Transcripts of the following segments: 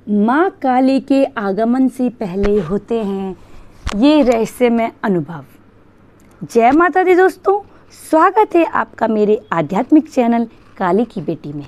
माँ काली के आगमन से पहले होते हैं ये रहस्यमय अनुभव। जय माता दी दोस्तों, स्वागत है आपका मेरे आध्यात्मिक चैनल काली की बेटी में।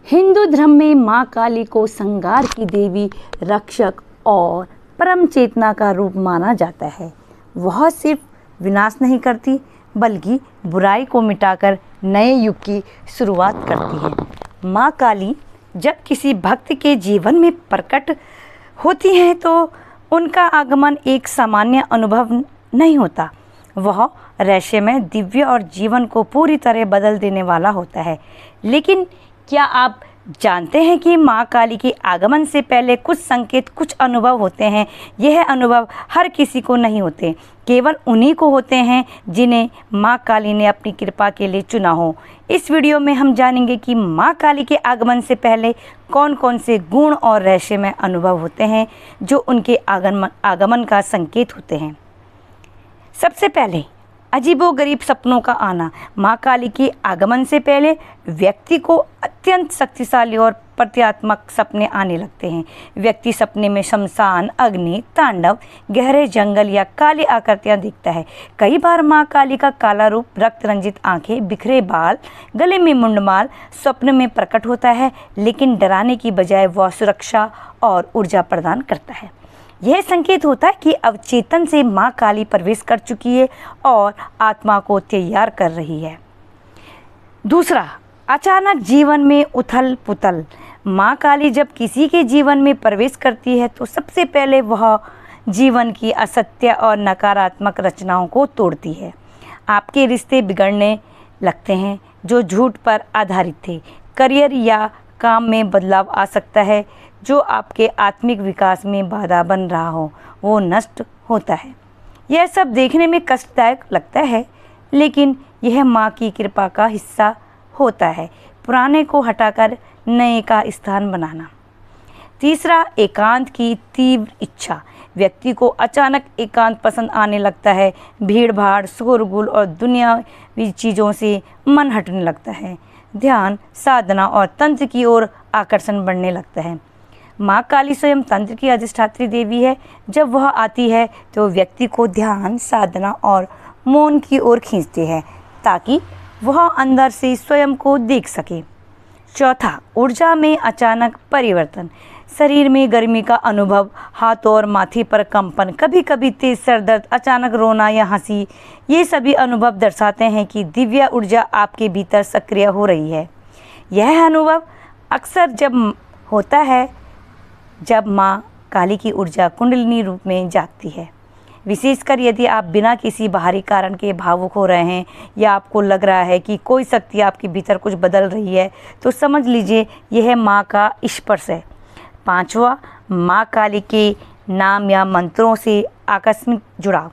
हिंदू धर्म में माँ काली को संहार की देवी, रक्षक और परम चेतना का रूप माना जाता है। वह सिर्फ विनाश नहीं करती बल्कि बुराई को मिटाकर नए युग की शुरुआत करती है। माँ काली जब किसी भक्त के जीवन में प्रकट होती हैं तो उनका आगमन एक सामान्य अनुभव नहीं होता। वह रहस्यमय, दिव्य और जीवन को पूरी तरह बदल देने वाला होता है। लेकिन क्या आप जानते हैं कि माँ काली के आगमन से पहले कुछ संकेत, कुछ अनुभव होते हैं। यह अनुभव हर किसी को नहीं होते, केवल उन्हीं को होते हैं जिन्हें माँ काली ने अपनी कृपा के लिए चुना हो। इस वीडियो में हम जानेंगे कि माँ काली के आगमन से पहले कौन कौन से गुण और रहस्यमय अनुभव होते हैं जो उनके आगमन का संकेत होते हैं। सबसे पहले अजीबोगरीब सपनों का आना। माँ काली के आगमन से पहले व्यक्ति को अत्यंत शक्तिशाली और प्रतीकात्मक सपने आने लगते हैं। व्यक्ति सपने में शमशान, अग्नि, तांडव, गहरे जंगल या काली आकृतियाँ दिखता है। कई बार माँ काली का काला रूप, रक्त रंजित आंखें, बिखरे बाल, गले में मुंडमाल स्वप्न में प्रकट होता है, लेकिन डराने की बजाय वह सुरक्षा और ऊर्जा प्रदान करता है। यह संकेत होता है कि अवचेतन से माँ काली प्रवेश कर चुकी है और आत्मा को तैयार कर रही है। दूसरा, अचानक जीवन में उथल पुथल। माँ काली जब किसी के जीवन में प्रवेश करती है तो सबसे पहले वह जीवन की असत्य और नकारात्मक रचनाओं को तोड़ती है। आपके रिश्ते बिगड़ने लगते हैं जो झूठ पर आधारित थे। करियर या काम में बदलाव आ सकता है जो आपके आत्मिक विकास में बाधा बन रहा हो, वो नष्ट होता है। यह सब देखने में कष्टदायक लगता है, लेकिन यह माँ की कृपा का हिस्सा होता है। पुराने को हटाकर नए का स्थान बनाना। तीसरा, एकांत की तीव्र इच्छा। व्यक्ति को अचानक एकांत पसंद आने लगता है। भीड़ भाड़, शोरगुल और दुनियावी चीज़ों से मन हटने लगता है। ध्यान, साधना और तंत्र की ओर आकर्षण बढ़ने लगता है। माँ काली स्वयं तंत्र की अधिष्ठात्री देवी है। जब वह आती है तो व्यक्ति को ध्यान, साधना और मौन की ओर खींचती है ताकि वह अंदर से स्वयं को देख सके। चौथा, ऊर्जा में अचानक परिवर्तन। शरीर में गर्मी का अनुभव, हाथों और माथे पर कंपन, कभी कभी तेज सर दर्द, अचानक रोना या हंसी, ये सभी अनुभव दर्शाते हैं कि दिव्य ऊर्जा आपके भीतर सक्रिय हो रही है। यह अनुभव अक्सर जब होता है जब माँ काली की ऊर्जा कुंडलिनी रूप में जागती है। विशेषकर यदि आप बिना किसी बाहरी कारण के भावुक हो रहे हैं या आपको लग रहा है कि कोई शक्ति आपके भीतर कुछ बदल रही है, तो समझ लीजिए यह माँ का स्पर्श है। पांचवा, माँ काली के नाम या मंत्रों से आकस्मिक जुड़ाव।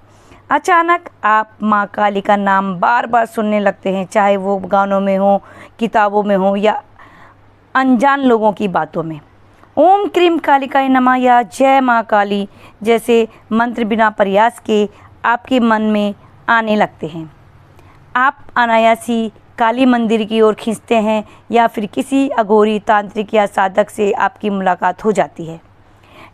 अचानक आप माँ काली का नाम बार बार सुनने लगते हैं, चाहे वो गानों में हो, किताबों में हो या अनजान लोगों की बातों में। ओम क्रीम कालिकाय नमः या जय माँ काली जैसे मंत्र बिना प्रयास के आपके मन में आने लगते हैं। आप अनायास ही काली मंदिर की ओर खींचते हैं या फिर किसी अघोरी, तांत्रिक या साधक से आपकी मुलाकात हो जाती है।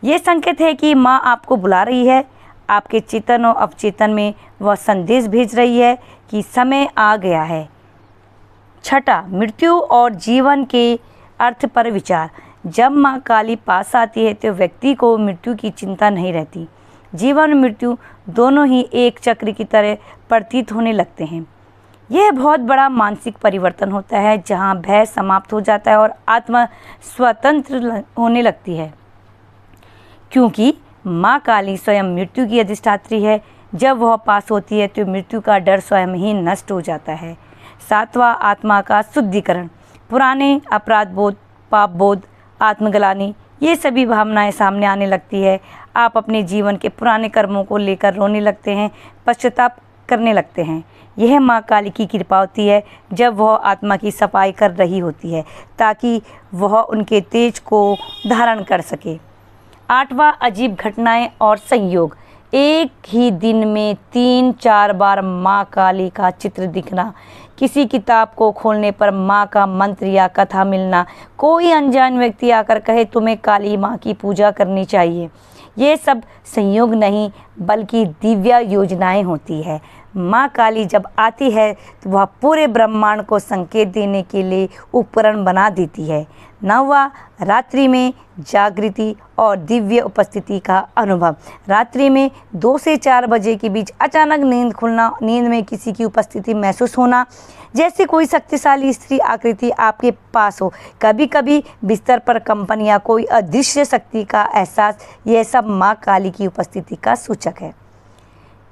ये संकेत है कि माँ आपको बुला रही है। आपके चेतन और अवचेतन में वह संदेश भेज रही है कि समय आ गया है। छठा, मृत्यु और जीवन के अर्थ पर विचार। जब माँ काली पास आती है तो व्यक्ति को मृत्यु की चिंता नहीं रहती। जीवन और मृत्यु दोनों ही एक चक्र की तरह प्रतीत होने लगते हैं। यह बहुत बड़ा मानसिक परिवर्तन होता है जहाँ भय समाप्त हो जाता है और आत्मा स्वतंत्र होने लगती है, क्योंकि माँ काली स्वयं मृत्यु की अधिष्ठात्री है। जब वह पास होती है तो मृत्यु का डर स्वयं ही नष्ट हो जाता है। सातवां, आत्मा का शुद्धिकरण। पुराने अपराध बोध, पाप बोध, आत्मग्लानि, ये सभी भावनाएं सामने आने लगती है। आप अपने जीवन के पुराने कर्मों को लेकर रोने लगते हैं, पश्चाताप करने लगते हैं। यह माँ काली की कृपा होती है जब वह आत्मा की सफाई कर रही होती है ताकि वह उनके तेज को धारण कर सके। आठवां, अजीब घटनाएं और संयोग। एक ही दिन में 3-4 बार माँ काली का चित्र दिखना, किसी किताब को खोलने पर माँ का मंत्र या कथा मिलना, कोई अनजान व्यक्ति आकर कहे तुम्हें काली माँ की पूजा करनी चाहिए, ये सब संयोग नहीं बल्कि दिव्य योजनाएं होती है। माँ काली जब आती है तो वह पूरे ब्रह्मांड को संकेत देने के लिए उपकरण बना देती है। नौवां, रात्रि में जागृति और दिव्य उपस्थिति का अनुभव। रात्रि में 2 से 4 बजे के बीच अचानक नींद खुलना, नींद में किसी की उपस्थिति महसूस होना, जैसे कोई शक्तिशाली स्त्री आकृति आपके पास हो। कभी कभी बिस्तर पर कंपन या कोई अदृश्य शक्ति का एहसास, यह सब माँ काली की उपस्थिति का सूचक है।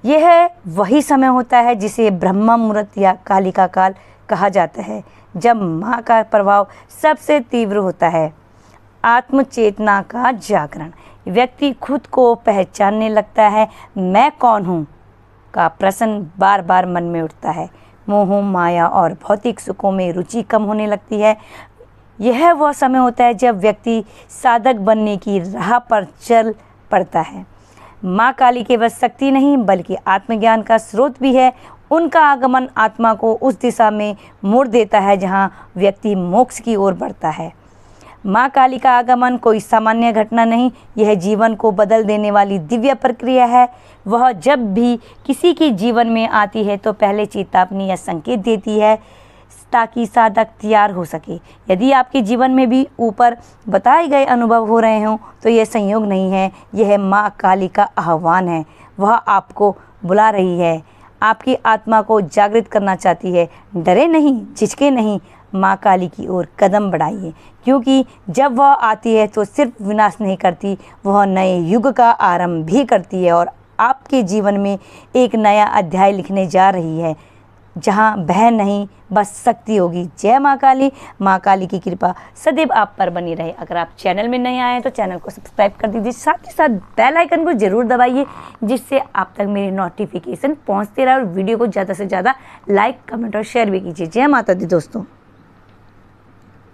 यह वही समय होता है जिसे ब्रह्म मुहूर्त या कालिका काल कहा जाता है, जब माँ का प्रभाव सबसे तीव्र होता है। आत्मचेतना का जागरण, व्यक्ति खुद को पहचानने लगता है। मैं कौन हूँ का प्रश्न बार बार मन में उठता है। मोह, माया और भौतिक सुखों में रुचि कम होने लगती है। यह वह समय होता है जब व्यक्ति साधक बनने की राह पर चल पड़ता है। माँ काली केवल शक्ति नहीं बल्कि आत्मज्ञान का स्रोत भी है। उनका आगमन आत्मा को उस दिशा में मोड़ देता है जहाँ व्यक्ति मोक्ष की ओर बढ़ता है। माँ काली का आगमन कोई सामान्य घटना नहीं, यह जीवन को बदल देने वाली दिव्य प्रक्रिया है। वह जब भी किसी के जीवन में आती है तो पहले चेतावनी या संकेत देती है ताकि साधक तैयार हो सके। यदि आपके जीवन में भी ऊपर बताए गए अनुभव हो रहे हों तो यह संयोग नहीं है, यह माँ काली का आह्वान है। वह आपको बुला रही है, आपकी आत्मा को जागृत करना चाहती है। डरे नहीं, झिझके नहीं, माँ काली की ओर कदम बढ़ाइए, क्योंकि जब वह आती है तो सिर्फ विनाश नहीं करती, वह नए युग का आरंभ भी करती है और आपके जीवन में एक नया अध्याय लिखने जा रही है, जहाँ भय नहीं बस शक्ति होगी। जय माँ काली। माँ काली की कृपा सदैव आप पर बनी रहे। अगर आप चैनल में नए आए हैं तो चैनल को सब्सक्राइब कर दीजिए, साथ ही साथ बेल आइकन को जरूर दबाइए, जिससे आप तक मेरी नोटिफिकेशन पहुँचते रहे और वीडियो को ज़्यादा से ज़्यादा लाइक, कमेंट और शेयर भी कीजिए। जय माता दी दोस्तों।